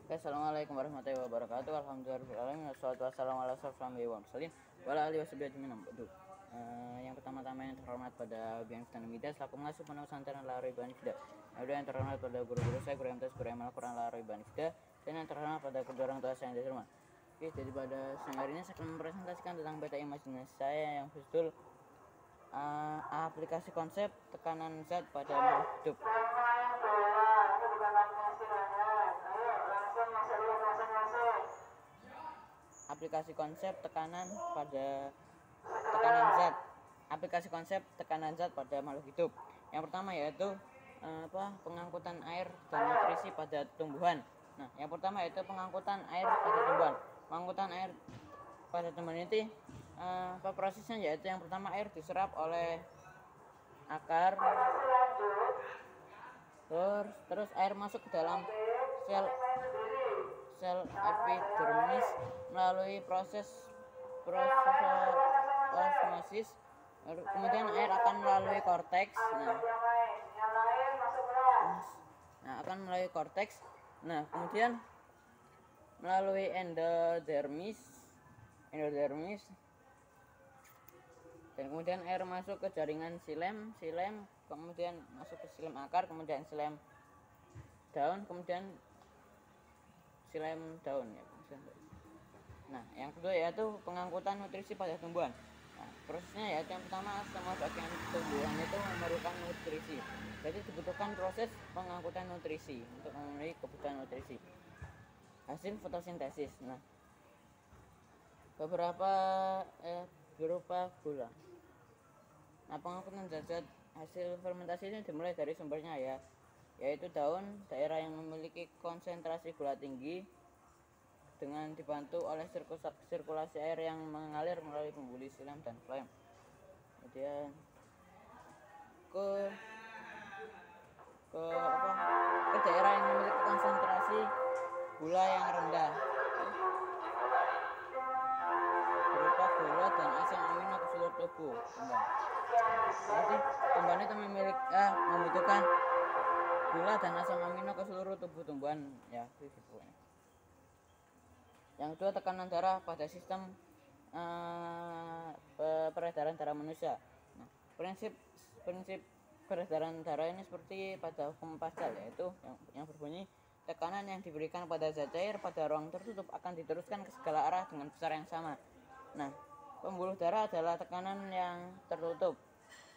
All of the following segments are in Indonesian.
Assalamualaikum warahmatullahi wabarakatuh. Alhamdulillahirobbilalamin. Wassalatu wassalamu ala asyrofil anbiya'i wal mursalin wa ala alihi washabihi ajmain. Yang pertama-tama yang terhormat pada Bian Fitanamida selaku pengasuh pondok pesantren Al-Arif Banifida. Kedua yang terhormat pada guru-guru saya, guru MTS, guru Al-Quran Al-Arif Banifida, dan yang terhormat pada kedua orang tua saya yang dihormat. Oke, jadi pada siang hari ini saya akan mempresentasikan tentang beta imajinasi saya yang berjudul aplikasi konsep tekanan zat pada makhluk hidup. Aplikasi konsep tekanan zat. Aplikasi konsep tekanan zat pada makhluk hidup. Yang pertama yaitu pengangkutan air dan nutrisi pada tumbuhan. Nah, yang pertama yaitu pengangkutan air pada tumbuhan. Pengangkutan air pada tumbuhan ini prosesnya yaitu yang pertama air diserap oleh akar, terus air masuk ke dalam sel epidermis melalui proses osmosis. Kemudian air akan melalui korteks. Nah, kemudian melalui endodermis, dan kemudian air masuk ke jaringan xilem, kemudian masuk ke xilem akar, kemudian xilem daun, kemudian xilem daun ya. Nah, yang kedua yaitu pengangkutan nutrisi pada tumbuhan. Nah, prosesnya yaitu yang pertama, semua bagian tumbuhan itu memerlukan nutrisi. Jadi dibutuhkan proses pengangkutan nutrisi untuk memenuhi kebutuhan nutrisi. Hasil fotosintesis. Nah, berupa gula. Nah, pengangkutan zat-zat hasil fermentasi ini dimulai dari sumbernya yaitu daun, daerah yang memiliki konsentrasi gula tinggi dengan dibantu oleh sirkulasi air yang mengalir melalui pembuluh xilem dan floem. Kemudian ke daerah yang memiliki konsentrasi gula yang rendah berupa gula dan asam amino ke seluruh tubuh tumbuhan. Jadi tumbuhan itu membutuhkan gula dan asam amino ke seluruh tubuh tumbuhan ya, gitu. Yang kedua, tekanan darah pada sistem peredaran darah manusia. Nah, prinsip peredaran darah ini seperti pada hukum Pascal, yaitu yang berbunyi tekanan yang diberikan pada zat cair pada ruang tertutup akan diteruskan ke segala arah dengan besar yang sama. Nah, pembuluh darah adalah tekanan yang tertutup.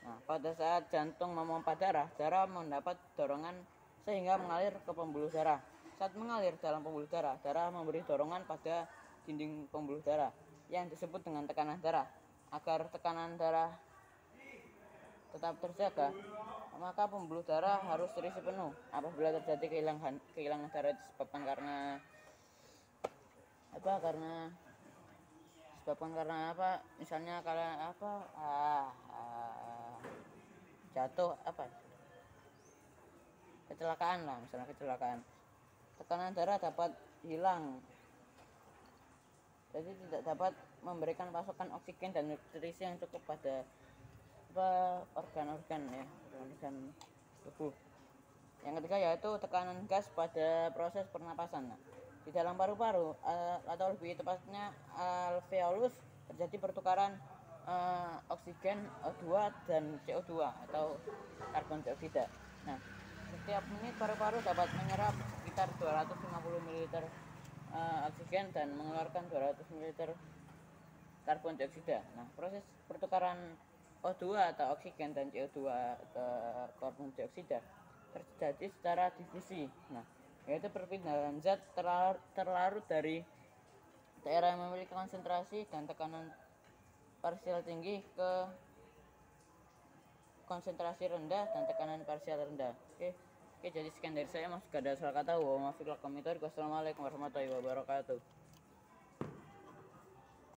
Nah, pada saat jantung memompa darah mendapat dorongan sehingga mengalir ke pembuluh darah. Saat mengalir dalam pembuluh darah, darah memberi dorongan pada dinding pembuluh darah yang disebut dengan tekanan darah. Agar tekanan darah tetap terjaga, maka pembuluh darah harus terisi penuh. Apabila terjadi kehilangan darah disebabkan karena misalnya jatuh kecelakaan, tekanan darah dapat hilang, jadi tidak dapat memberikan pasokan oksigen dan nutrisi yang cukup pada organ-organ tubuh. Yang ketiga yaitu tekanan gas pada proses pernapasan. Nah, di dalam paru-paru atau lebih tepatnya alveolus terjadi pertukaran oksigen O2 dan CO2 atau karbon dioksida. Nah, setiap menit paru-paru dapat menyerap sekitar 250 ml oksigen dan mengeluarkan 200 ml karbon dioksida. Nah, proses pertukaran O2 atau oksigen dan CO2 ke karbon dioksida terjadi secara difusi. Nah, yaitu perpindahan zat terlarut dari daerah yang memiliki konsentrasi dan tekanan parsial tinggi ke konsentrasi rendah dan tekanan parsial rendah. Oke, jadi sekian dari saya. Mas, gak ada salah kata. Wassalamualaikum warahmatullahi wabarakatuh.